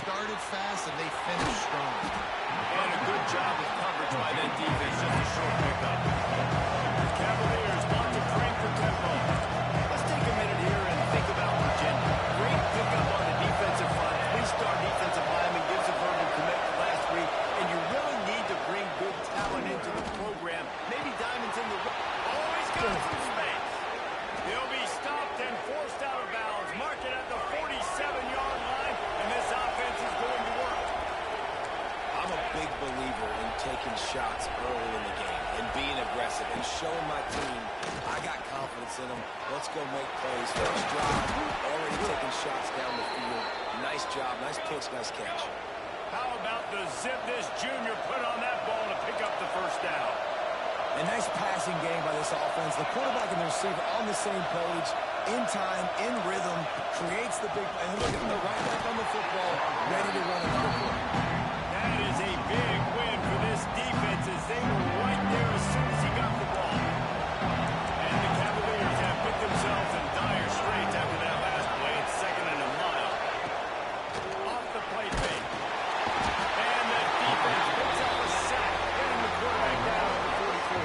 started fast and they finished strong. And a good job of coverage by that defense. Just a short pickup. The Cavaliers want to crank the tempo. Let's take a minute here and think about Virginia. Great pickup on the defensive front. Three-star defensive lineman gives a verbal commitment last week, and you really need to bring good talent into the program. Maybe Diamond's in the... Oh, he's got some space. He'll be stopped and forced out of bounds. Mark it at the 47-yard line, and this offense is going to work. I'm a big believer in taking shots early in the game and being aggressive and showing my team I got confidence in them. Let's go make plays. First drive, already taking shots down the field. Nice job, nice pitch, nice catch. How about the zip this junior put on that ball to pick up the first down? A nice passing game by this offense. The quarterback and the receiver on the same page, in time, in rhythm, creates the big play. And look at the right back on the football, ready to run another play. That is a big win for this defense as they were right there as soon as he got the ball. And the Cavaliers have put themselves in dire straits after that last play. It's 2nd and a mile. Off the play fake. And the defense picks up a sack, getting the quarterback down to the 44.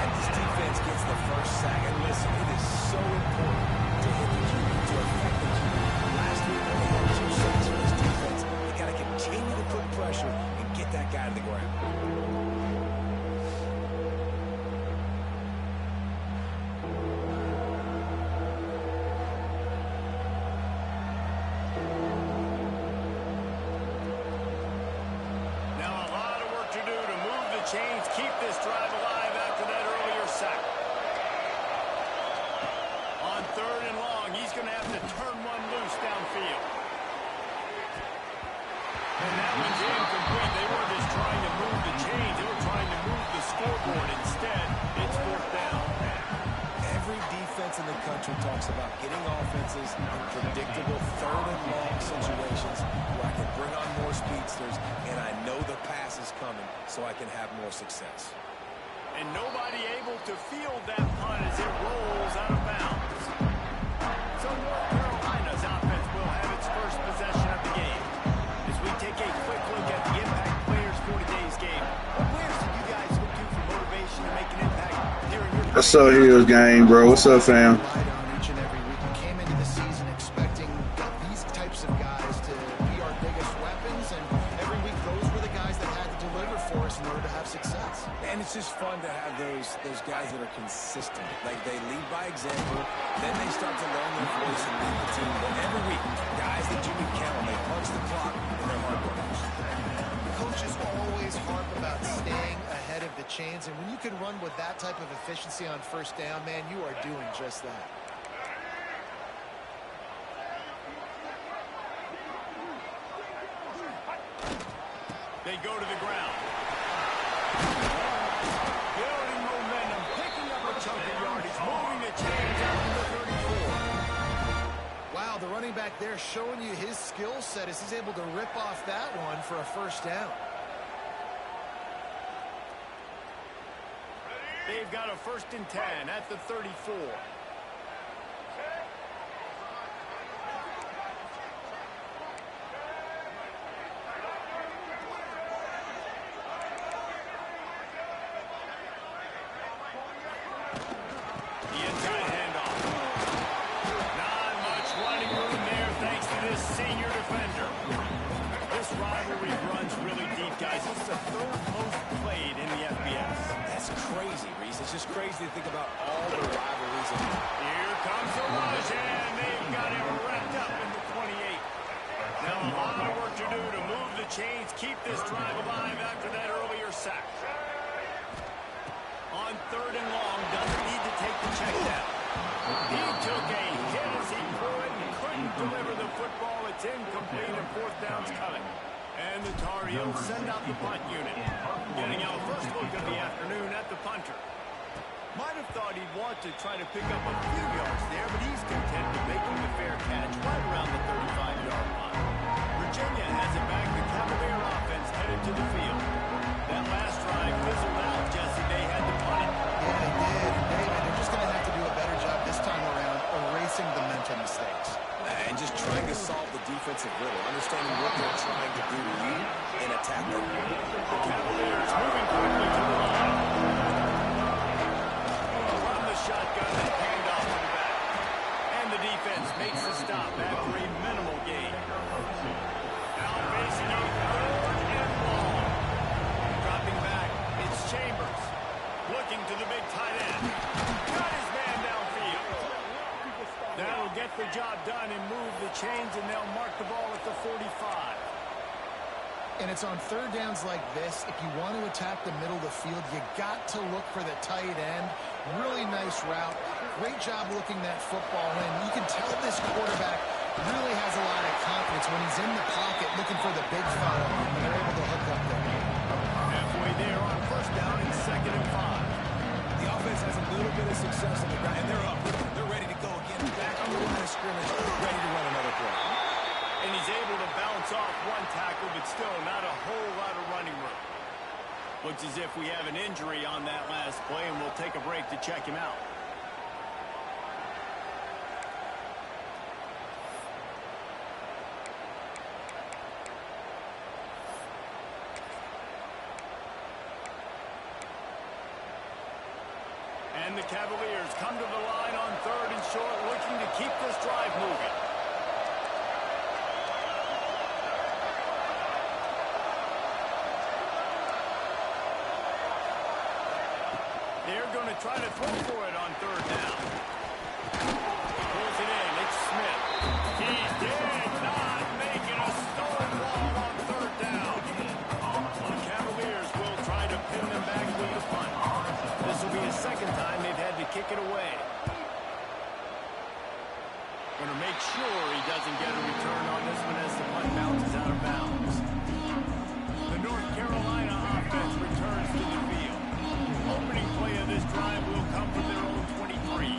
And this defense gets the first sack. And listen, it is so important to hit the QB, to affect the QB. Last week, when they had 2 sacks for this defense, they got to continue to put pressure and get that guy to the ground. Now a lot of work to do to move the chains, keep this drive alive after that earlier sack. On 3rd and long, he's going to have to turn one loose downfield. And that one's incomplete. They weren't just trying to move the chains. They were trying to move the scoreboard. Instead, it's 4th down. Every defense in the country talks about getting offenses in predictable 3rd and long situations where I can bring on more speedsters and I know the pass is coming so I can have more success. And nobody able to field that punt as it rolls out of bounds. So North Carolina's offense will have its first possession of the game. As we take a quick look at the impact players for today's game, what players did you guys look to for motivation to make an impact here in your... What's up, Heels gang, bro? What's up, fam? Each and every week, we came into the season expecting these types of guys to be our biggest weapons, and every week those were the guys that had to deliver for us in order to have success. And it's just fun to have those guys that are consistent. Like, they lead by example, then they start to learn their voice and lead the team. But every week, guys that you can count on, they punch the clock and they're hard workers. Coaches always harp about staying ahead of the chains, and when you can run with that type of efficiency on 1st down, man, you are doing just that. They go to the ground. Building momentum, picking up a chunk of yardage, moving the chains out to the 34. Wow, the running back there showing you his skill set as he's able to rip off that one for a 1st down. They've got a 1st and 10 at the 34. The inside handoff. Not much running room there thanks to this senior defender. This rivalry runs really deep, guys. This is the 3rd most played in the FBS. That's crazy, Reese. It's just crazy to think about all the rivalries. Here comes the rush, and they've got him wrapped up in the 28. Now a lot of work to do to move the chains, keep this drive alive after that earlier sack. On 3rd and long, doesn't need to take the check down. He took a hit as he threw it and couldn't deliver the football. It's incomplete, and 4th down's coming. And the Tarheels send out the punt unit. Getting our first look of the afternoon at the punter. Might have thought he'd want to try to pick up a few yards there, but he's content with making the fair catch right around the 35-yard line. Virginia has it back. The Cavalier offense headed to the field. That last drive fizzled out, Jesse. They had to punt it. Yeah, they did. They're just going to have to do a better job this time around erasing the mental mistakes. And just trying to solve the defensive riddle, understanding what they're trying to do to you and attack them. The Cavaliers moving quickly to the line. Run the shotgun and hand off to the back. And the defense makes the stop after a minimal gain. Now facing a 3rd and long. Dropping back, it's Chambers. Looking to the big tight end. Got his man downfield. That'll get the job done and move the chains, and they'll mark the ball at the 45. And it's on 3rd downs like this. If you want to attack the middle of the field, you got to look for the tight end. Really nice route. Great job looking that football in. You can tell this quarterback really has a lot of confidence when he's in the pocket looking for the big fella, and they're able to hook up there. Halfway there on 1st down and 2nd and 5. The offense has a little bit of success on the ground, and they're up. They're ready to go again. Back on the line of scrimmage, ready to run another play. And he's able to bounce off one tackle, but still not a whole lot of running room. Looks as if we have an injury on that last play, and we'll take a break to check him out. And the Cavaliers come to the line on 3rd and short, looking to keep this drive moving. They're going to try to throw for it on 3rd down. Pulls it in. It's Smith. He did not make it a stone wall on 3rd down. The Cavaliers will try to pin them back with the punt. This will be the 2nd time they've had to kick it away. Going to make sure he doesn't get a return on this one as the punt bounces out of bounds. The North Carolina offense returns to the field. Opening play of this drive will come from their own 23.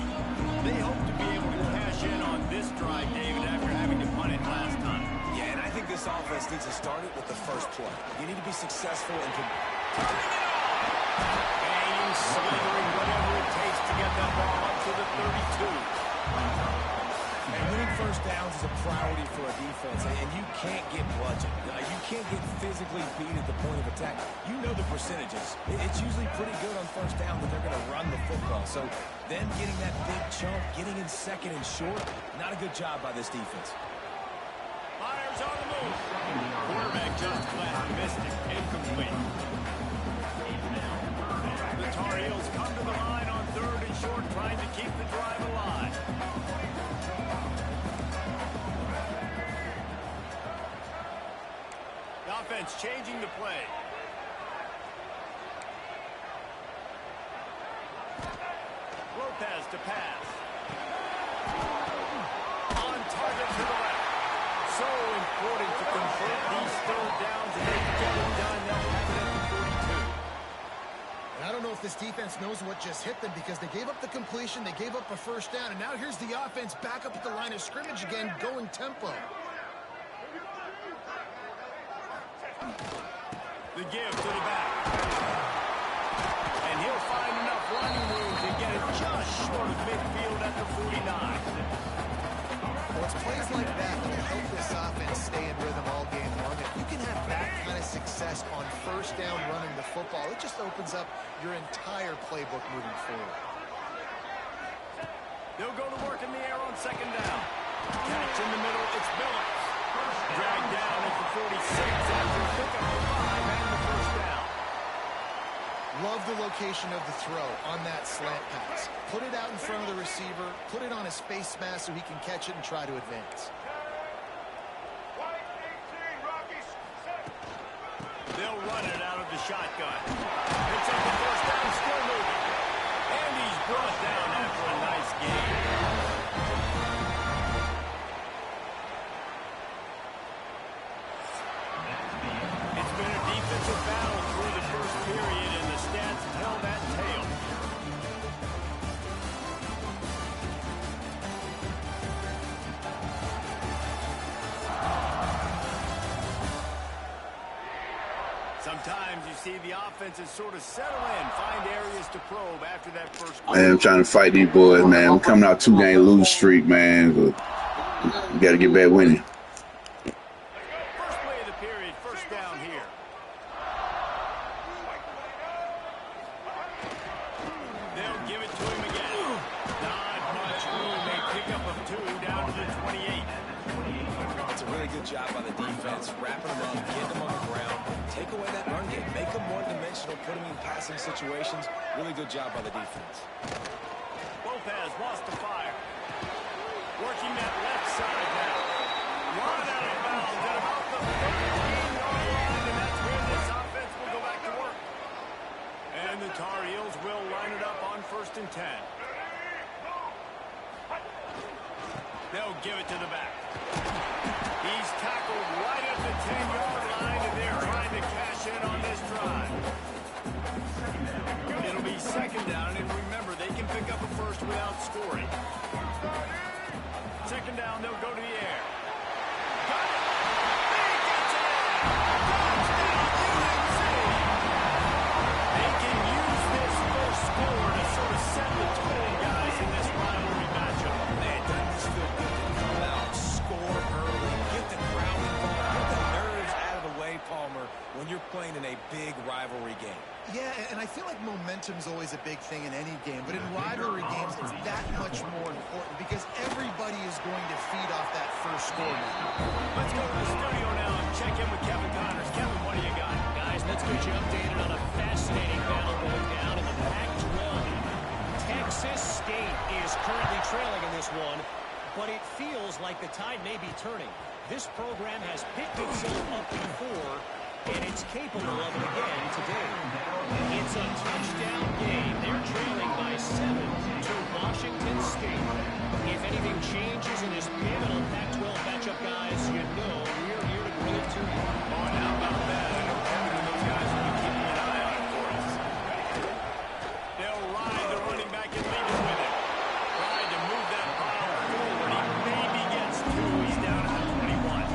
They hope to be able to cash in on this drive, David, after having to punt it last time. Yeah, and I think this offense needs to start it with the first play. You need to be successful in turning it on. Banging, slithering, whatever it takes to get that ball up to the 32. And winning 1st downs is a priority for a defense, and you can't get bludgeoned. You can't get physically beat at the point of attack. You know the percentages. It's usually pretty good on 1st down that they're going to run the football. So then getting that big chunk, getting in 2nd and short, not a good job by this defense. Myers on the move. Quarterback just flat missed it. Incomplete. The Tar Heels come to the line on 3rd and short, trying to keep the drive alive. The offense changing the play. Lopez to pass. On target to the left. So important to complete these 3rd downs, and they can get it done. They'll have it at the 42. And I don't know if this defense knows what just hit them because they gave up the completion, they gave up a 1st down, and now here's the offense back up at the line of scrimmage again, going tempo. The give to the back. And he'll find enough running room to get it just short of midfield at the 49. Well, it's plays like that that help this offense stay in rhythm all game long. If you can have that kind of success on 1st down running the football, it just opens up your entire playbook moving forward. They'll go to work in the air on 2nd down. Catch in the middle, it's Billups. Dragged down at the 46 after pickup of 5 and the 1st down. Love the location of the throw on that slant pass. Put it out in front of the receiver, put it on his face mask so he can catch it and try to advance. They'll run it out of the shotgun. Picks up the 1st down, still moving. And he's brought down after a nice game. It's been a defensive battle through the 1st period, and the stats tell that tale. Sometimes you see the offenses sort of settle in, find areas to probe after that 1st quarter. Man, I'm trying to fight these boys, man. We're coming out 2-game lose streak, man. But we got to get back winning. job by the defense, wrapping them up, getting them on the ground. Take away that run game. Make them one-dimensional, put them in passing situations. Really good job by the defense. Lopez wants to fire. Working that left side now. Run out of bounds at about the 13-yard line, and that's where this offense will go back to work. And the Tar Heels will line it up on 1st and 10. They'll give it to the back. He's tackled right at the 10-yard line, and they're trying to cash in on this drive. It'll be 2nd down, and remember, they can pick up a first without scoring. 2nd down, they'll go to the air. Got it! He gets it! Touchdown, UNC! They can use this first score to sort of set the tone, guys, in this rivalry matchup. Man, doesn't this feel good to come out, score early, get the crowd involved, get the nerves out of the way, Palmer, when you're playing in a big rivalry game. Yeah, and I feel like momentum's always a big thing in any game, but in rivalry games, it's that much more important because everybody is going to feed off that first score now. Let's go to the studio now and check in with Kevin Connors. Kevin, what do you got? Guys, let's get you updated on a fascinating battle going down in the Pac-12. Texas State is currently trailing in this one, but it feels like the tide may be turning. This program has picked itself up before, and it's capable of it again today. It's a touchdown game. They're trailing by 7 to Washington State. If anything changes in this pivotal Pac-12 matchup, guys, you know we're here to bring it to you. Oh, and how about that? I know Kevin and those guys will be keeping an eye on it for us. They'll ride the running back and lead it with it. Trying to move that ball forward. He maybe gets 2. He's down at the 21.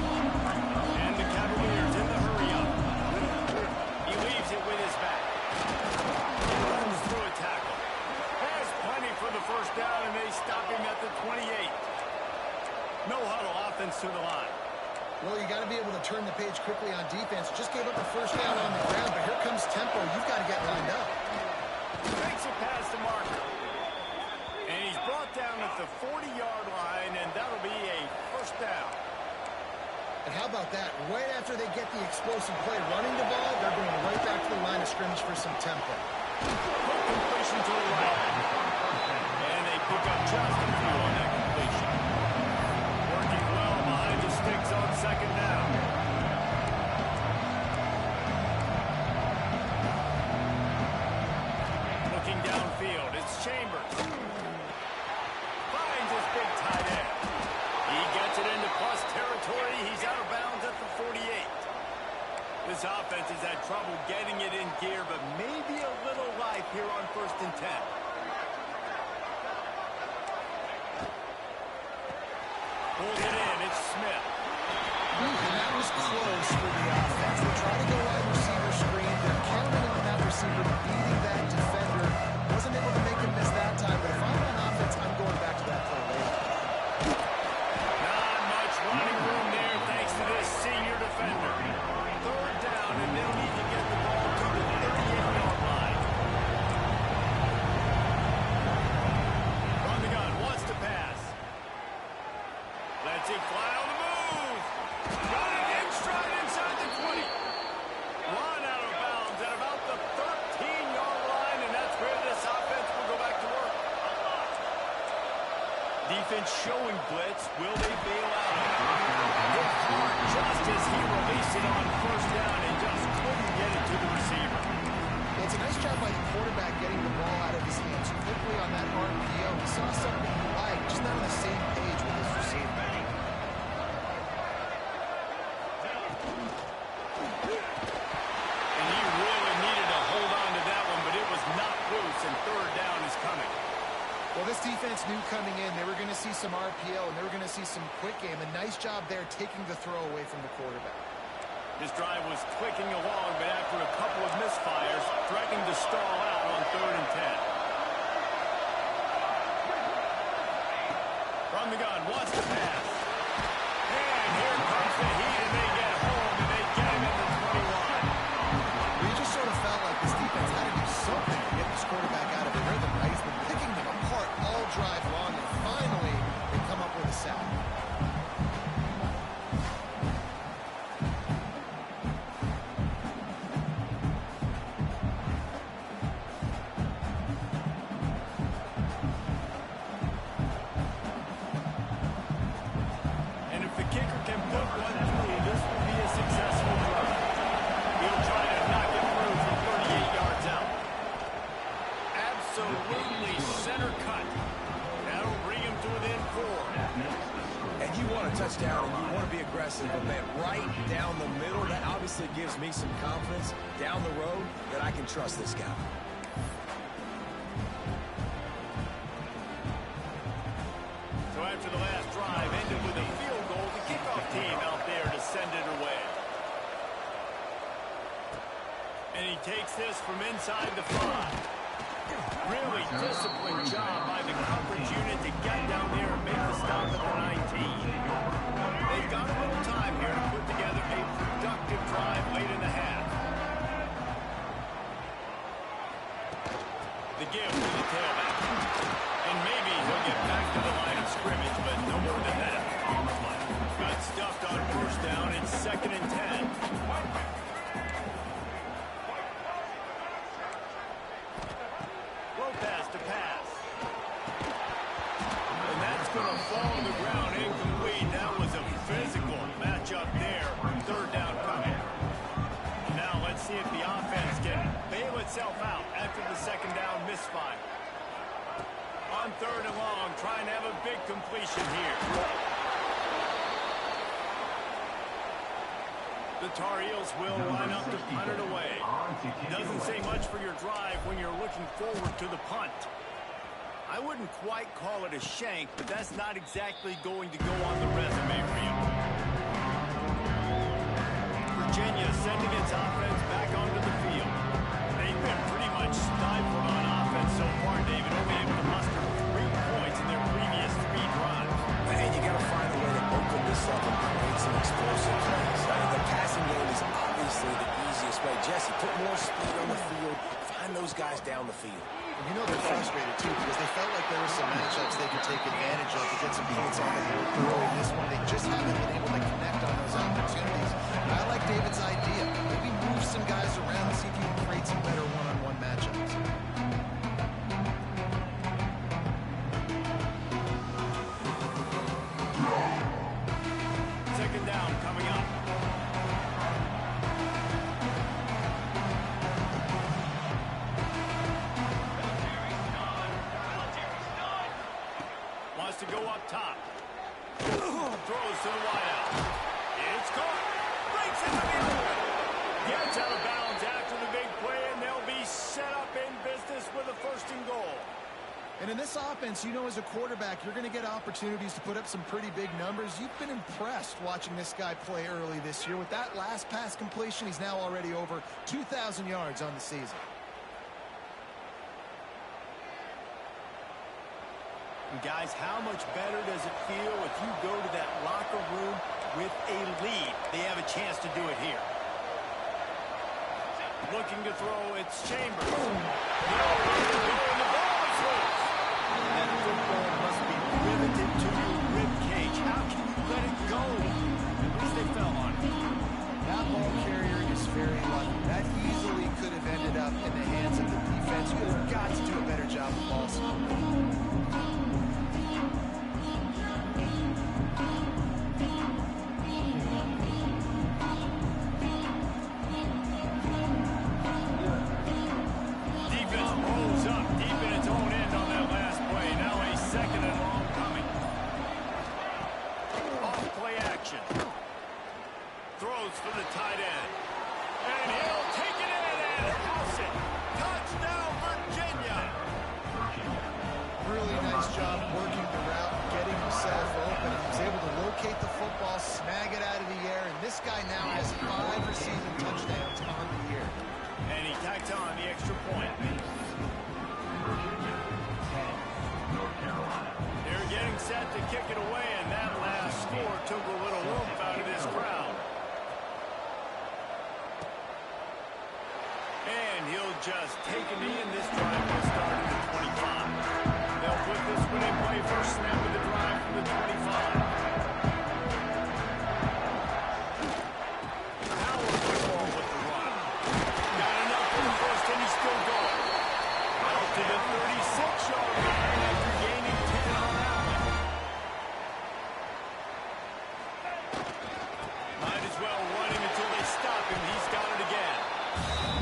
And the Cavaliers in the hurry up. He leaves it with his back. He runs through a tackle. Has plenty for the 1st down, and they stop him at the 28. No huddle offense to the line. Well, you got to be able to turn the page quickly on defense. Just gave up a 1st down on the ground, but here comes tempo. You've got to get lined up. Makes a pass to Marker. And he's brought down at the 40-yard line, and that'll be a 1st down. And how about that? Right after they get the explosive play running the ball, they're going right back to the line of scrimmage for some tempo. Quick completion to the right. And they pick up just a few on that completion. Working well behind the sticks on 2nd down. Looking downfield, it's Chambers. Finds his big tight end. He gets it into plus territory. He's out of bounds at the 48. This offense has had trouble getting it in gear, but maybe a little life here on 1st and 10. Pulls it in. It's Smith. And that was close for the offense. They try to go wide receiver screen. They're counting on that receiver beating that defender. Wasn't able to make him miss that time, but if I'm on offense, I'm going back to that play later. Not much running room there thanks to this senior defender. 3rd down, and they'll need to get the ball to the 38-yard line. From the gun, wants to pass. Lets it fly on the move. Got it in stride inside the 20. Run out of bounds at about the 13-yard line, and that's where this offense will go back to work. Defense showing blitz. Will they bail out? Hit hard just as he released it on 1st down and just couldn't get it to the receiver. Well, it's a nice job by the quarterback getting the ball out of his hands quickly on that RPO. He saw something he liked, just not on the same page with his receiver. And he really needed to hold on to that one, but it was not loose, and 3rd down is coming. Well, this defense knew coming in they were going to see some RPO and they were going to see some quick game. A nice job there taking the throw away from the quarterback. This drive was clicking along, but after a couple of misfires, threatening to stall out on 3rd and 10. From the gun, wants to pass. And here comes the heat, and they get home, and they get him at the 21. We just sort of felt like this defense had to do something to get this quarterback out of the rhythm, right? He's been picking them apart all drive long, and finally they come up with a sack. honestly gives me some confidence down the road that I can trust this guy. So after the last drive ended with a field goal, the kickoff team out there to send it away. And he takes this from inside the 5. Really disciplined job by the coverage unit to get down there and make the stop at the 19. They've got a little time here to put together a productive drive late in the half. The give to the tailback. And maybe he'll get back to the line of scrimmage, but no more than that. Got stuffed on first down. It's 2nd and 10. Pass to pass. And that's going to fall to the ground incomplete. That was a physical matchup there. 3rd down coming. Now let's see if the offense can bail itself out after the 2nd down misfire. On 3rd and long, trying to have a big completion here. The Tarheels will line up to punt it away. Doesn't say much for your drive when you're looking forward to the punt. I wouldn't quite call it a shank, but that's not exactly going to go on the resume for you. Virginia sending its offense back onto the field. They've been pretty much stifled on offense so far, David, only able to muster 3 points in their previous 3 drives. And you got to find a way to open this up and create some explosive plays. The passing game is obviously the easiest way. Jesse, put more speed on the field. Find those guys down the field. You know they're frustrated, too, because they felt like there were some matchups they could take advantage of to get some points on the board early in this one. They just haven't been able to connect on those opportunities. I like David's idea. Maybe move some guys around, see if you can create some better one-on-one matchups. 2nd down coming up. Wants to go up top. Throws to the wideout. It's caught. Breaks into the open. Gets out of bounds after the big play, and they'll be set up in business with a 1st and goal. And in this offense, you know, as a quarterback, you're going to get opportunities to put up some pretty big numbers. You've been impressed watching this guy play early this year. With that last pass completion, he's now already over 2,000 yards on the season. And guys, how much better does it feel if you go to that locker room with a lead? They have a chance to do it here. Looking to throw, it's Chambers. That football must be riveted to your rib cage. How can you let it go? At least they fell on it. That ball carrier is very lucky. That easily could have ended up in the hands of the defense. You've got to do a better job of ball security. Throws for the tight end. And he'll take it in and house it. Touchdown, Virginia. Really nice job working the route, getting himself open. He was able to locate the football, snag it out of the air, and this guy now has 5 receiving touchdowns on the year. And he tacks on the extra point. They're getting set to kick it away, and that last score took a little oomph out of this crowd. And he'll just take a knee, and this drive will start at the 25. They'll put this one in play first snap of the drive from the 25. Power football with the run. Got enough for the first, and he's still going. Out to the 36-yard line after gaining 10 on that one. Might as well run him until they stop him. He's got it again.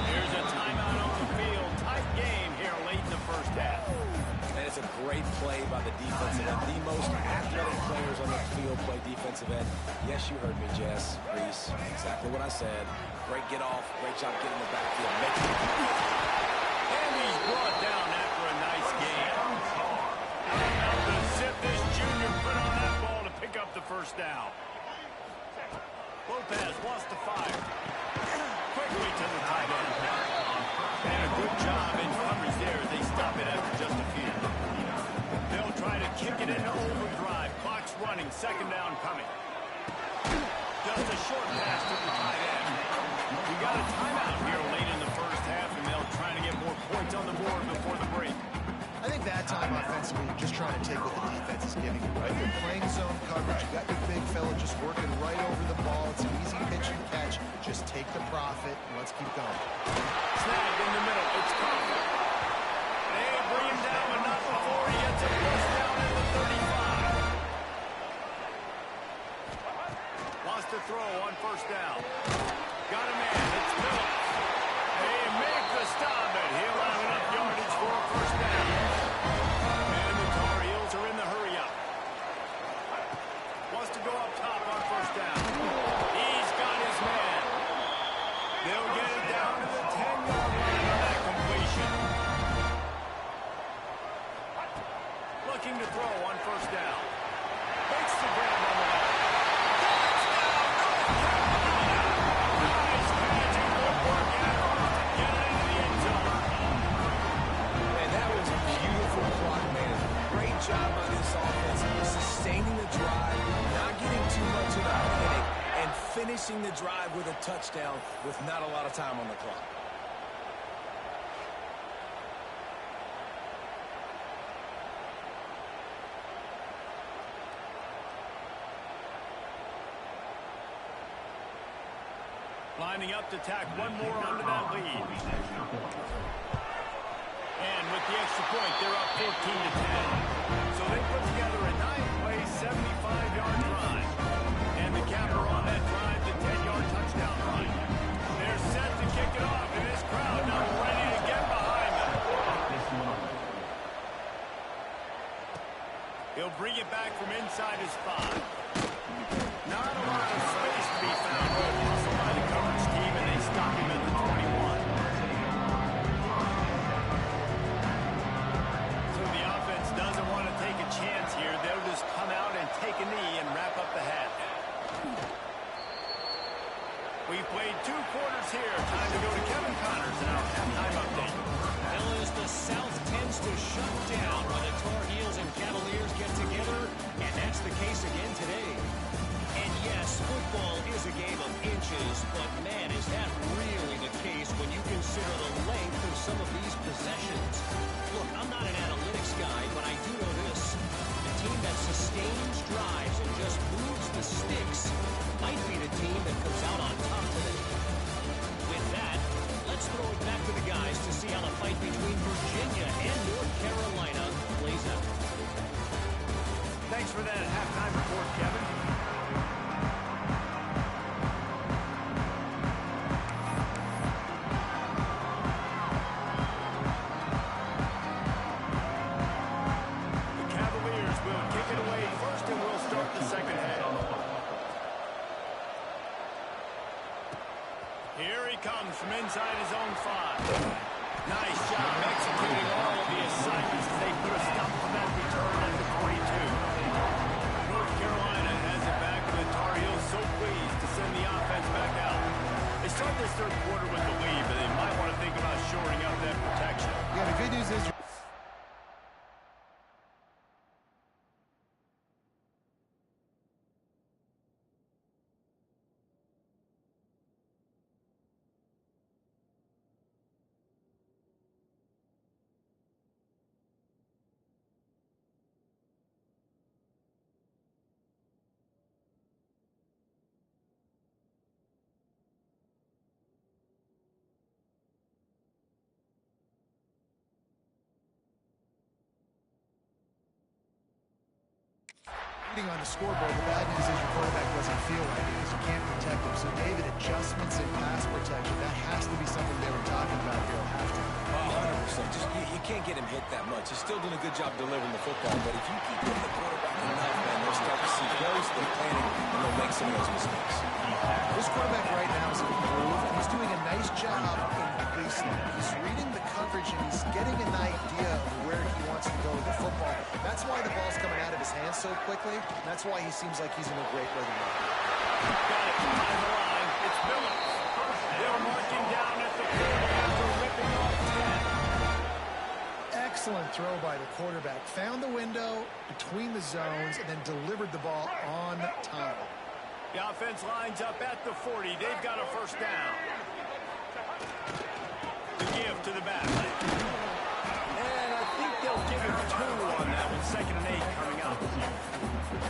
There's a timeout on the field. Tight game here late in the first half. And it's a great great play by the defensive end. The most athletic players on the field play defensive end. Yes, you heard me, Jess, Reese. Exactly what I said. Great get off. Great job getting the backfield. And he's brought down after a nice gain. The zip this junior put on that ball to pick up the first down. Lopez wants to fire. Quickly to the tight end. And a good job in coverage there. They stop it after just a few. They'll try to kick it into overdrive. Clock's running. Second down coming. Just a short pass to the tight end. We got a timeout here late in the first half, and they'll try to get more points on the board before the break. I think that time offensively, you're just trying to take what the defense is giving you, right? They're playing zone coverage. You got your big fella just working right over the ball. It's an easy pitch and catch. Just take the profit, and let's keep going. Snag in the middle. It's Crawford. They bring him down, but not before he gets a first down at the 35. Wants to throw on first down. Got a man. It's Phillips. They make the stop, and he'll have enough yardage for a first down. And the Tarheels are in the hurry-up. Wants to go up top on first down. He's got his man. They'll get it down to the 10-yard line on that completion. Looking to throw on first down. Makes the grab on the line. Nice catch and good work after to get it into the end zone. And that was a beautiful clock management. Great job by this offense, sustaining the drive, not getting too much of a headache, and finishing the drive with a touchdown with not a lot of time on the clock. Lining up to tack one more onto that lead. And with the extra point, they're up 14-10. So they put together a 9-play, 75-yard drive. And the capper on that drive, the 10-yard touchdown run. They're set to kick it off, and this crowd now ready to get behind them. He'll bring it back from inside his 5. Not a lot of space to be found. Good hustle by the coverage team, and they stop him at the 21. So the offense doesn't want to take a chance here. They'll just come out and take a knee and wrap up the half. We've played 2 quarters here. Time to go to Kevin Connors in our halftime update. Well, as the South tends to shut down when the Tarheels and Cavaliers get together, and that's the case again today. And yes, football is a game of inches, but man, is that really the case when you consider the length of some of these possessions. Look, I'm not an analytics guy, but I do know this. The team that sustains drives and just moves the sticks might be the team that comes out on top today. With that, let's throw it back to the guys to see how the fight between Virginia and North Carolina plays out. Thanks for that halftime report, Kevin. The Cavaliers will kick it away first, and we'll start the second half. Here he comes from inside his own 5. Nice job executing all of the assignments as they put a stop to that return at the 42. North Carolina has it back, and the Tar Heels so pleased to send the offense back out. They start this third quarter with the lead, but they might want to think about shoring up that protection. Yeah, the good news is on the scoreboard. The bad news is your quarterback doesn't feel right because you can't protect him. So, David, adjustments in pass protection, that has to be something they were talking about here at halftime. 100%. Just, you can't get him hit that much. He's still doing a good job delivering the football, but if you keep hitting the quarterback enough, man, they'll start to see those, they're planning, and they'll make some of those mistakes. This quarterback right now is improved, and he's doing a nice job he's reading the coverage, and he's getting an idea of where he wants to go with the football. That's why the ball's coming out of his hands so quickly, and that's why he seems like he's in a great rhythm. Got it behind the line. It's Phillips. They're marking down at the 40 after ripping off 10. Excellent throw by the quarterback. Found the window between the zones and then delivered the ball on time. The offense lines up at the 40. They've got a first down. The give to the back. And I think they'll give him 2 on that one. 2nd and 8 coming up.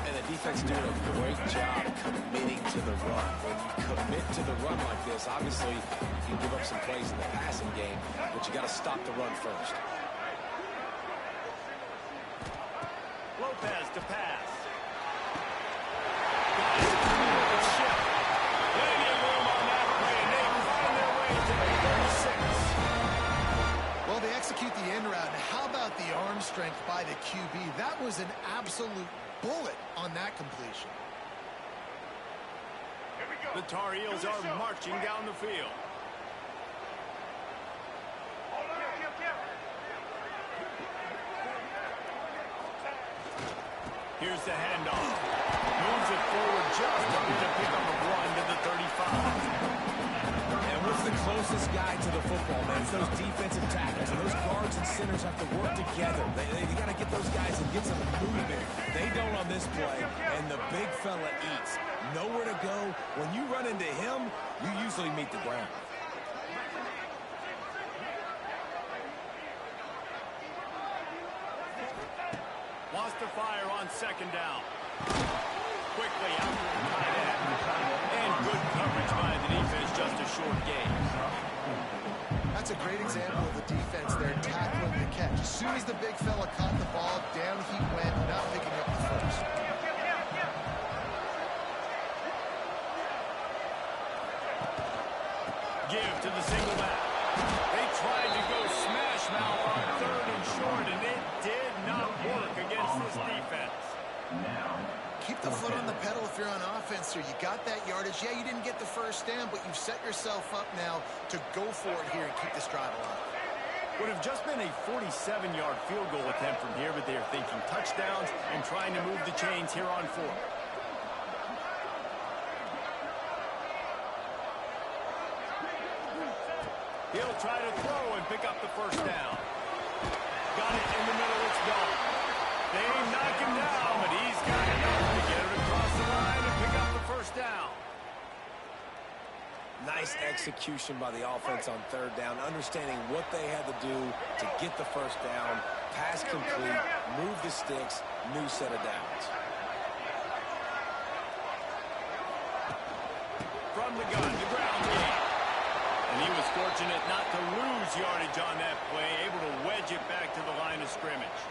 And the defense doing a great job committing to the run. When you commit to the run like this, obviously you can give up some plays in the passing game, but you got to stop the run first. Lopez to pass. Well, they execute the end route. And how about the arm strength by the QB? That was an absolute bullet on that completion. The Tarheels are marching down the field. Here's the handoff. Moves it forward just a bit to pick up a run to the 35. And what's the closest guy to the football, man? It's those defensive tackles, and those guards and centers have to work together. They got to get those guys and get some movement. They don't on this play, and the big fella eats. Nowhere to go. When you run into him, you usually meet the ground. Wants to fire on 2nd down. Quickly out to the tight end. And good coverage by the defense, just a short gain. That's a great example of the defense there tackling the catch. As soon as the big fella caught the ball, down he went, not picking up the first. Give to the single back. They tried to go smash mouth on 3rd and short, and it did not work against this defense. Keep the foot on the pedal if you're on offense here. You got that yardage. Yeah, you didn't get the first down, but you've set yourself up now to go for it here and keep this drive alive. Would have just been a 47-yard field goal attempt from here, but they're thinking touchdowns and trying to move the chains here on 4th. He'll try to throw and pick up the first down. Got it in the middle. It's gone. They knock him down, but he's got enough to get it across the line and pick up the first down. Nice execution by the offense on 3rd down, understanding what they had to do to get the first down, pass complete, move the sticks, new set of downs. From the gun, the ground game. And he was fortunate not to lose yardage on that play, able to wedge it back to the line of scrimmage.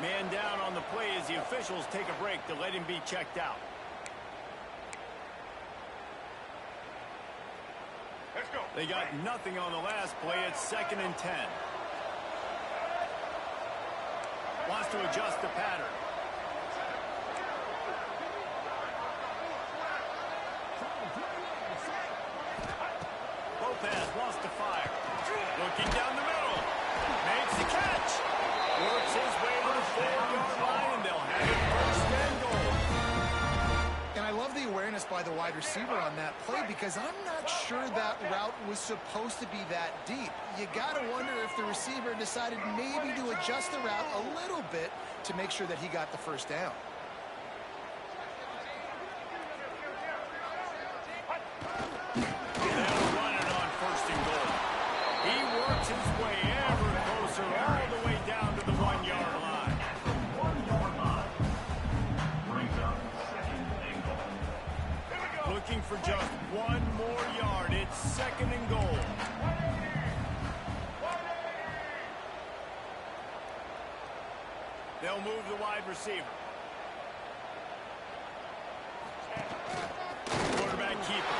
Man down on the play as the officials take a break to let him be checked out. Let's go. They got nothing on the last play. It's 2nd and 10. Wants to adjust the pattern. Lopez wants to fire. Looking down the middle. Makes the catch. Works his way to the 4-yard line, and they'll have it 1st and goal. And I love the awareness by the wide receiver on that play because I'm not sure that route was supposed to be that deep. You got to wonder if the receiver decided maybe to adjust the route a little bit to make sure that he got the first down. They'll run it on 1st and goal. He works his way ever closer all the way down to the 1-yard line. 1-yard line. Brings up 2nd and goal. Looking for just 1 more yard. It's 2nd and goal. They'll move the wide receiver. Quarterback keeper.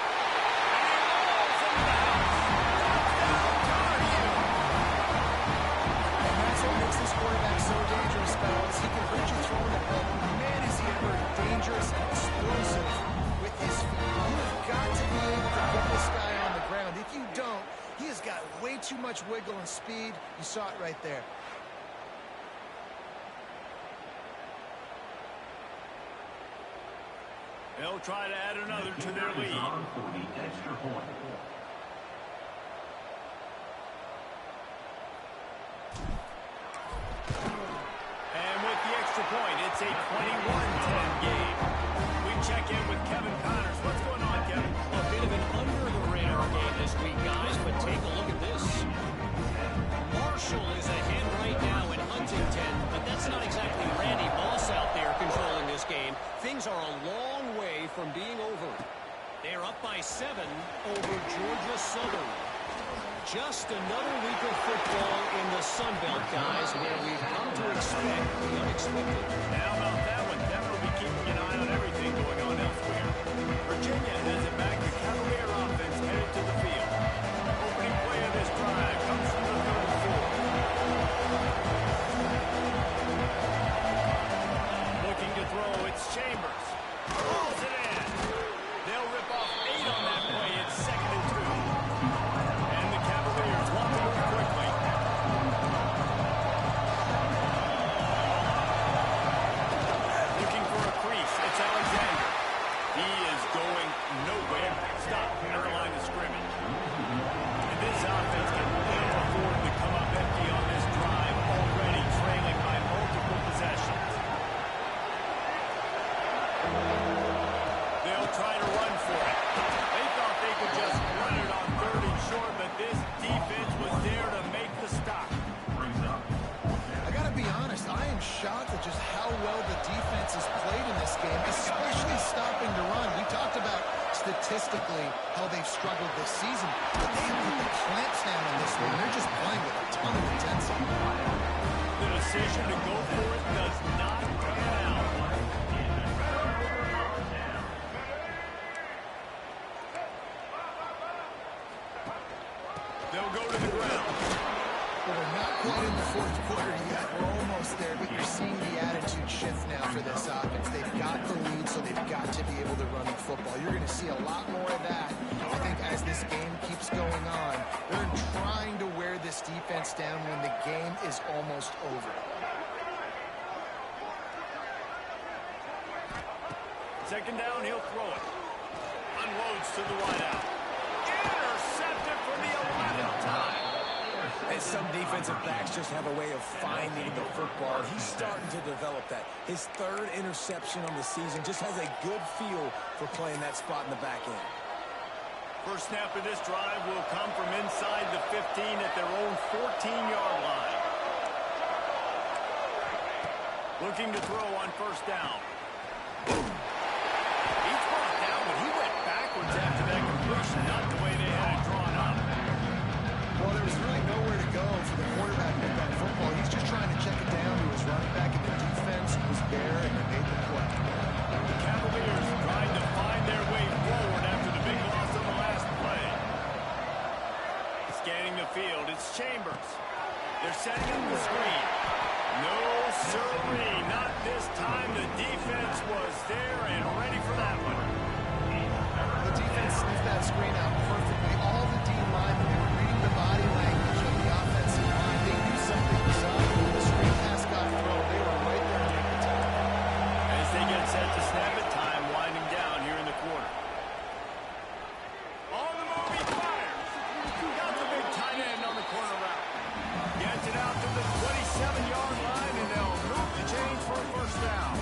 too much wiggle and speed. You saw it right there. They'll try to add another to their lead. And with the extra point, it's a 21-10 game. We check in with Kevin Connors. What's going on, Kevin? A bit of an under-the-radar game this week, guys, but take a look at this. Marshall is ahead right now in Huntington, but that's not exactly Randy Moss out there controlling this game. Things are a long way from being over. They're up by 7 over Georgia Southern. Just another week of football in the Sun Belt, guys, where we've come to expect the unexpected. Now about that one, Devin will be keeping an eye on everything going on elsewhere. Virginia has it back. The Cavalier offense headed to the field. Opening play of this drive comes from the 34. Looking to throw, it's Chambers. Pulls it in. They'll rip off 8 on that play. It's 2nd and 2. And the Cavaliers want to move quickly. Looking for a crease. It's Alexander. He is going nowhere. Stop at the line of scrimmage. And this offense can ill afford to come up empty on this drive, already trailing by multiple possessions. They'll try to run for it. They thought they could just run it on 3rd and short, but this defense was there to make the stop. I got to be honest, I am shocked at just how well the defense has played in this game, especially stopping the run. We talked about statistically how they've struggled this season, but they have put the clamps down on this one. They're just playing with a ton of intensity. The decision to go for it does not pan out. They'll go to the ground. Well, we're not quite in the 4th quarter yet. We're almost there, but you're seeing the attitude shift now for this offense. They've got the lead, so they've got to be able to run the football. You're going to see a lot more of that, I think, as this game keeps going on. They're trying to wear this defense down when the game is almost over. Second down, he'll throw it. Unloads to the wideout. Intercepted for the 11th time. And some defensive backs just have a way of finding the football. He's starting to develop that. His 3rd interception on the season just has a good feel for playing that spot in the back end. First snap of this drive will come from inside the 15 at their own 14-yard line. Looking to throw on 1st down. He's brought down, but he went backwards after that completion, not the way they had it drawn up. Well, there was really nowhere to go for the quarterback with that football. He's just trying to check it down to his running back, and the defense was there, and they made the play. The Cavaliers trying to find their way forward after the big loss on the last play. Scanning the field, it's Chambers. They're setting up the screen. No, sirree, not this time. The defense was there and ready for that one. The defense sniffed that screen out perfectly. All the D-linemen were reading the body language of the offensive line. They knew something was up. When the screen pass got thrown, they were right there to make the tackle. As they get set to snap it, time winding down here in the quarter. On the move, he fires. Got the big tight end on the corner route. Gets it out to the 27-yard line, and they'll move the chains for a 1st down.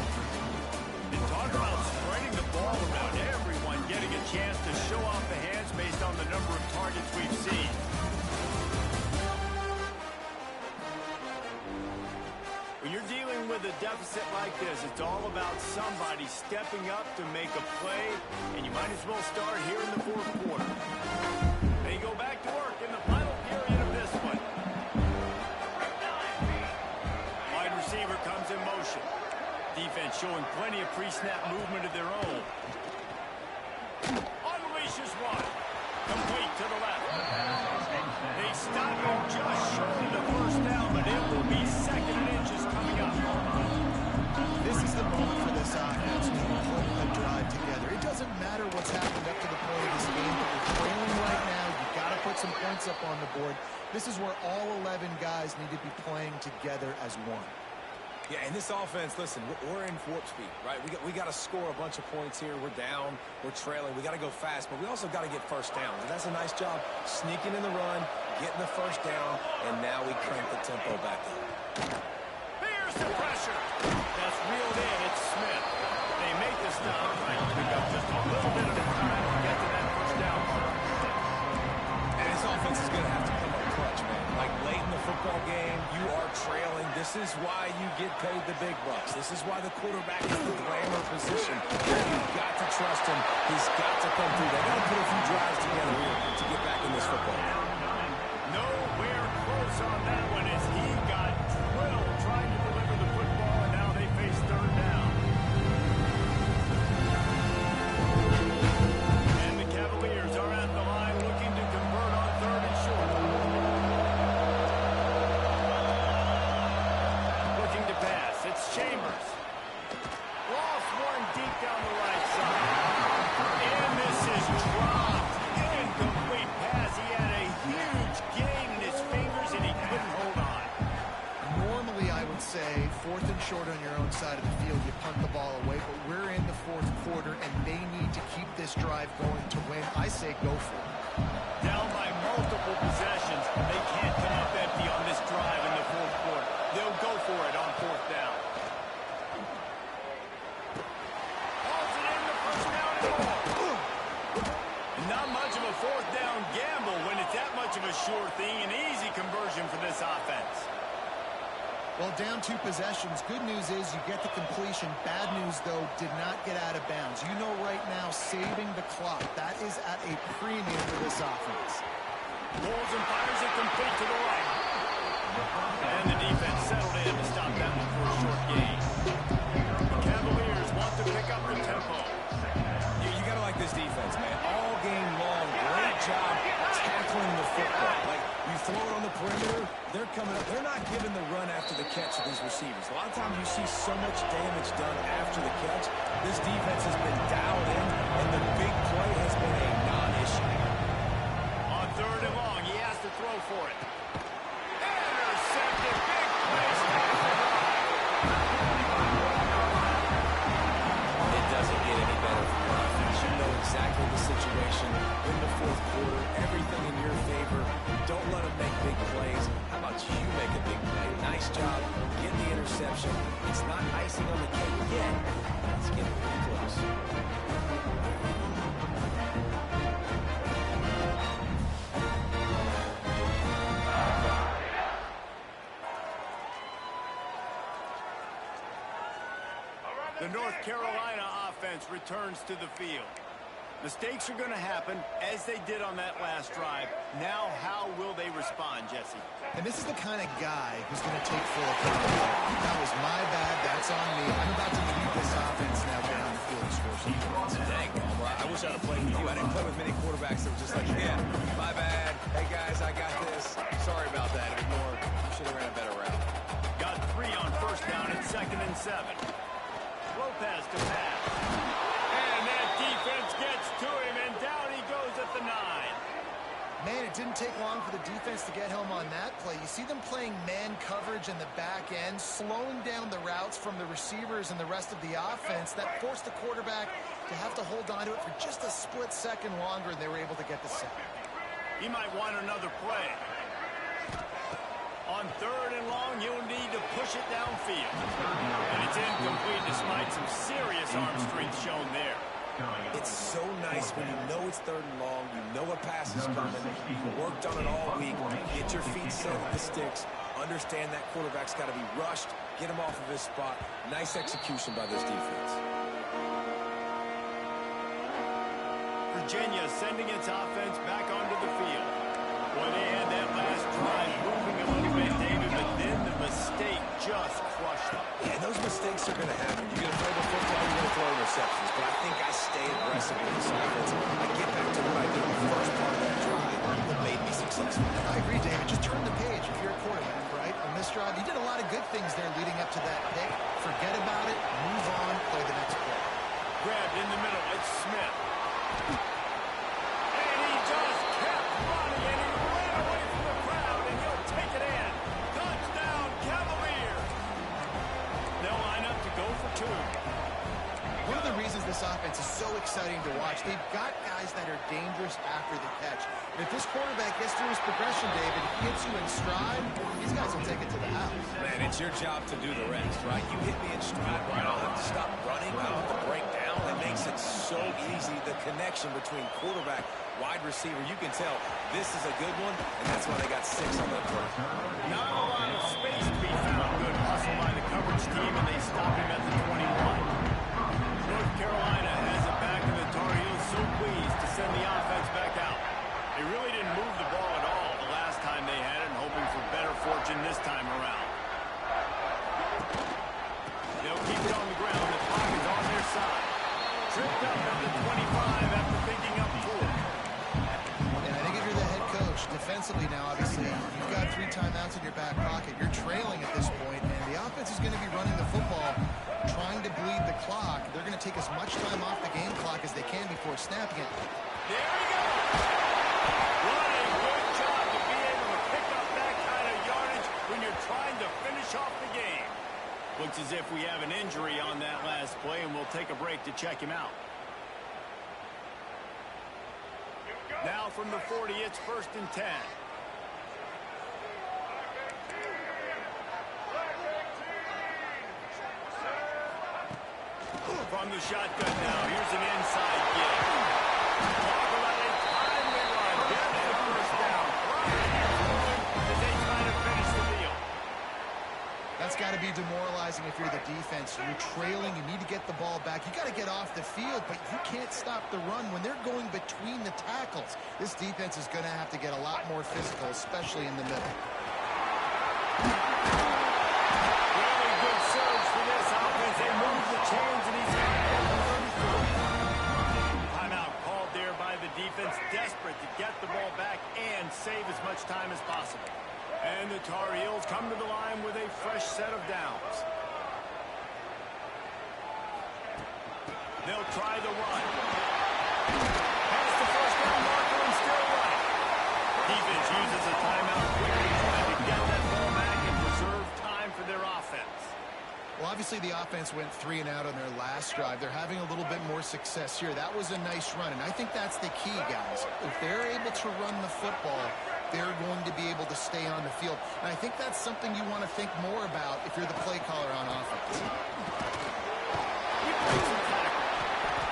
And talk about spreading the ball around, everyone getting a chance to show off the hands based on the number of targets we've seen. When you're dealing with a deficit like this, it's all about somebody stepping up to make a play, and you might as well start here in the 4th quarter. They go back to work in the final period of this one. Wide receiver comes in motion. Defense showing plenty of pre-snap movement of their own. Unleashes one. Complete to the left. They stop him just short of the 1st down, but it will be 2nd and inches coming up. This is the moment for this offense to put a drive together. It doesn't matter what's happened up to the point of this game, but we're trailing right now. You've got to put some points up on the board. This is where all 11 guys need to be playing together as one. Yeah, and this offense, listen, we're in warp speed, right? We got to score a bunch of points here. We're down. We're trailing. We got to go fast, but we also got to get first downs. And that's a nice job sneaking in the run, getting the first down, and now we crank the tempo back up. Here's the pressure. That's reeled in. It's Smith. They make the stop, trying to pick up just a little bit of the time to get to that first down mark. And this offense is going to have to come up clutch, man. Like late in the football game, you are trailing. This is why you get paid the big bucks. This is why the quarterback is the glamour position. You've got to trust him. He's got to come through. They got to put a few drives together here to get back in this football game. Nowhere close on that one as he got drilled trying to deliver the football, and now they face third down. And the Cavaliers are at the line looking to convert on third and short. Looking to pass. It's Chambers. Lost one deep down the right side. And this is dropped. Incomplete pass. He had a huge gain in his fingers, and he couldn't hold on. Normally, I would say, 4th and short on your own side of the field, you punt the ball away, but we're in the 4th quarter, and they need to keep this drive going to win. I say go for it. Down by multiple possessions. They can't come up empty on this drive in the 4th quarter. They'll go for it on 4th down. Hauls it in the first down and more. Not much of a 4th down gamble when it's that much of a sure thing. An easy conversion for this offense. Well, down 2 possessions. Good news is you get the completion. Bad news, though, did not get out of bounds. You know right now, saving the clock. That is at a premium for this offense. Rolls and fires it complete to the right. And the defense settled in to stop that one for a short gain. The Cavaliers want to pick up the tempo. You got to like this defense, man. All game long, great job tackling the football. Like, you throw it on the perimeter, they're coming up. They're not giving the run after the catch to these receivers. A lot of times you see so much damage done after the catch. This defense has been dialed in, and the big play has been a non-issue. On third and long, he has to throw for it. Intercepted, big play, stop the drive. It doesn't get any better from your offense. You know exactly the situation in the 4th quarter. Everything in your favor. Don't let them make big plays. How about you make a big play? Nice job. Get the interception. It's not icing on the cake yet. It's getting pretty close. The North Carolina offense returns to the field. Mistakes are going to happen, as they did on that last drive. Now, how will they respond, Jesse? And this is the kind of guy who's going to take full accountability. That was my bad. That's on me. I'm about to lead this offense now down the field to score some points. Dang, Palmer. I wish I'd have played with you. I didn't play with many quarterbacks that were just like, yeah, my bad. Hey, guys, I got this. Sorry about that. Ignore. You should have ran a better route. Got 3 on first down and 2nd and 7. Lopez to pass. And that defense gets to him, and down he goes at the 9. Man, it didn't take long for the defense to get home on that play. You see them playing man coverage in the back end, slowing down the routes from the receivers and the rest of the offense. That forced the quarterback to have to hold on to it for just a split second longer, and they were able to get the sack. He might want another play. On third and long, you'll need to push it downfield. And it's incomplete despite some serious arm strength shown there. It's so nice when you know it's third and long, you know a pass is coming, you worked on it all week, get your feet set at the sticks, understand that quarterback's got to be rushed, get him off of his spot. Nice execution by this defense. Virginia sending its offense back onto the field. Boy, they had that last drive moving a little bit, David, but then the mistake just crushed them. Yeah, those mistakes are going to happen. You're going to throw the football, you're going to throw interceptions, but I think I stay aggressive with this offense. I get back to what I did in the first part of that drive that made me successful. I agree, David. Just turn the page if you're a quarterback, right? On this drive, you did a lot of good things there leading up to that pick. Forget about it, move on, play the next play. Grabbed in the middle, it's Smith. And he just kept running, and he ran away from the crowd, exciting to watch. They've got guys that are dangerous after the catch. And if this quarterback gets through his progression, David, hits you in stride, these guys will take it to the house. Man, it's your job to do the rest, right? You hit me in stride where I don't have to stop running. I don't have to break down. It makes it so easy. The connection between quarterback, wide receiver, you can tell this is a good one, and that's why they got 6 on that play. Not a lot of space to be found. Good hustle by the coverage team, and they stop him at the 21. North Carolina has it back, and the Tarheels so pleased to send the offense back out. They really didn't move the ball at all the last time they had it, and hoping for better fortune this time around. They'll keep it on the ground. The clock is on their side. Tripped up at the 25 after picking up 4. And I think if you're the head coach, defensively now, obviously, you've got 3 timeouts in your back pocket. You're trailing at this point, and the offense is going to be running the football, trying to bleed the clock. They're going to take as much time off the game clock as they can before snapping it. There we go. What a good job to be able to pick up that kind of yardage when you're trying to finish off the game. Looks as if we have an injury on that last play, and we'll take a break to check him out. Now from the 40, it's 1st and 10. From the shotgun now, here's an inside kick. Talk about a timely run. Gets the first down. As they try to finish the deal. That's got to be demoralizing if you're the defense. You're trailing. You need to get the ball back. You got to get off the field, but you can't stop the run when they're going between the tackles. This defense is going to have to get a lot more physical, especially in the middle. Really good surge for this offense. They move the chains, and he's got it at the 34. Timeout called there by the defense, desperate to get the ball back and save as much time as possible. And the Tar Heels come to the line with a fresh set of downs. They'll try the run. Past the first down marker and still running. Defense uses a timeout quickly, trying to get that ball back and preserve time for their offense. Well, obviously the offense went 3 and out on their last drive. They're having a little bit more success here. That was a nice run, and I think that's the key, guys. If they're able to run the football, they're going to be able to stay on the field. And I think that's something you want to think more about if you're the play caller on offense. He breaks the tackle.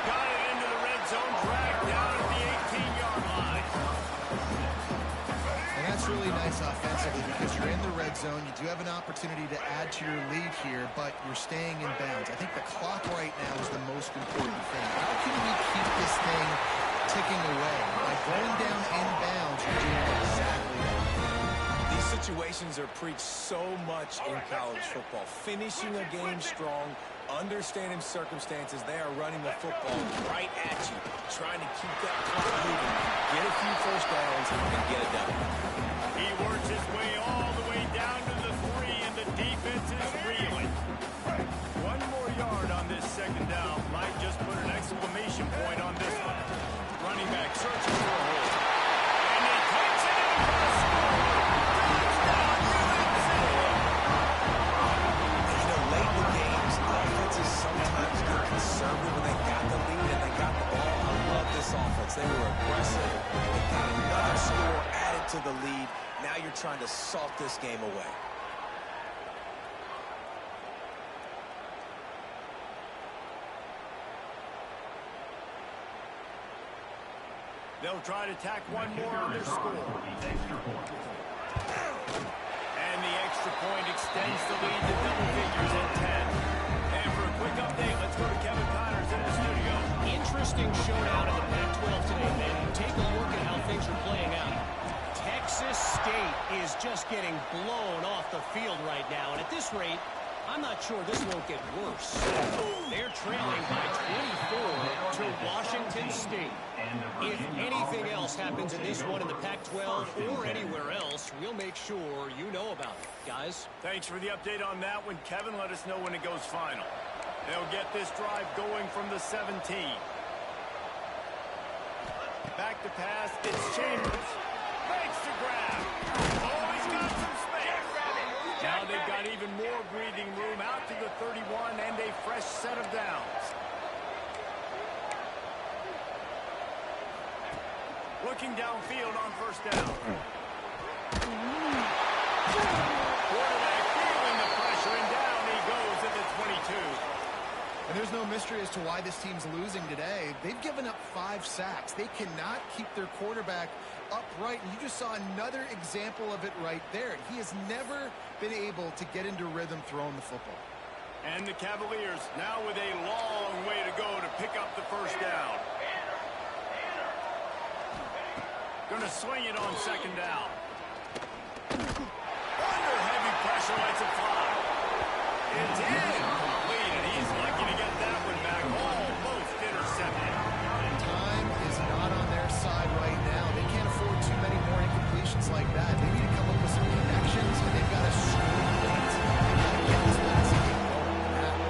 Got it into the red zone, dragged down at the 18-yard line. And that's really nice offensively because you're in the red zone. You do have an opportunity to add to your lead here, but you're staying in bounds. I think the clock right now is the most important thing. How can we keep this thing ticking away? By going down in bounds, you're doing exactly that. These situations are preached so much in college football. Finishing a game strong, understanding circumstances. They are running the football right at you, trying to keep that clock moving, get a few first downs, and get it done. He works his way all the way down to the 3, and the defense is reeling. 1 more yard on this 2nd down might just put an exclamation point on this one. Running back searching for a hole. And he takes it in for a score. Touchdown, UNC! You know, late in the games, offenses sometimes get conservative when they got the lead and they got the ball. I love this offense. They were aggressive. They got another score added to the lead. Now you're trying to salt this game away. They'll try to tack 1 more on their score. And the extra point extends the lead to double figures at 10. And for a quick update, let's go to Kevin Connors in the studio. Interesting showdown in the Pac-12 today, man. Take a look at how things are playing out. Texas State is just getting blown off the field right now. And at this rate, I'm not sure this won't get worse. They're trailing by 24 to Washington State. If anything else happens in this one in the Pac-12 or anywhere else, we'll make sure you know about it. Guys? Thanks for the update on that one, Kevin. Let us know when it goes final. They'll get this drive going from the 17. Back to pass. It's Chambers. Makes the grab. Oh, he's got some space. Now they've got even more breathing room out to the 31 and a fresh set of downs. Looking downfield on first down. Quarterback feeling the pressure, and down he goes at the 22. And there's no mystery as to why this team's losing today. They've given up 5 sacks. They cannot keep their quarterback upright. And you just saw another example of it right there. He has never been able to get into rhythm throwing the football. And the Cavaliers now with a long way to go to pick up the first down. Going to swing it on second down. Under heavy pressure, lets it fly. It's incomplete, and he's lucky to get that one back. Almost intercepted. Time is not on their side right now. They can't afford too many more incompletions like that. They need to come up with some connections, and they've got to score points. They've got to get this passing game going now.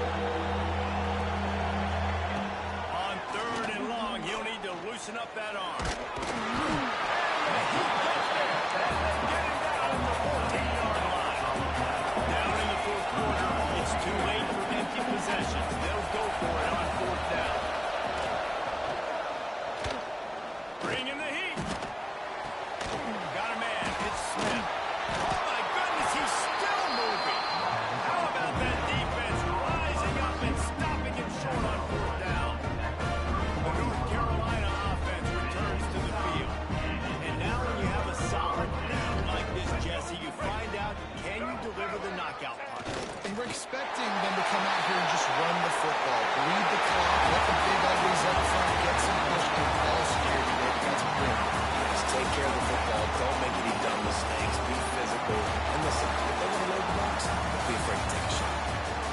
On third and long, he'll need to loosen up that arm. Too late for empty possessions. They'll go for it on fourth down. Bringing the heat. Got a man. It's Smith. Oh, my goodness, he's still moving. How about that defense rising up and stopping him short on fourth down? The North Carolina offense returns to the field. And now when you have a solid down like this, Jesse, you find out, can you deliver the knockout punt? And we're expecting them to come out here and just run the football, bleed the clock, let the big uglies up front, get some push, and ball security. That's great. Just take care of the football. Don't make any dumb mistakes. Be physical. And listen, if they want to load the box, don't be afraid to take a shot.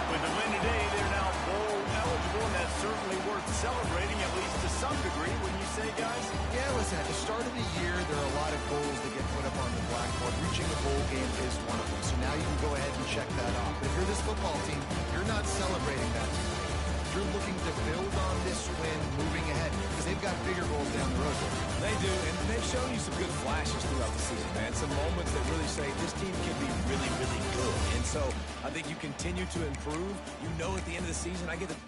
With the win today, they're now bowl eligible, and that's certainly worth celebrating, at least to some degree, wouldn't you say, guys? Yeah, listen, at the start of the year, there are a lot of goals that get put up on the blackboard. Reaching the bowl game is one of them. So now you can go ahead and check that off. But if you're this football team, you're not celebrating that tonight. You're looking to build on this win moving ahead because they've got bigger goals down the road. They do, and they've shown you some good flashes throughout the season, man. Some moments that really say this team can be really, really good. And so I think you continue to improve. You know at the end of the season, I get the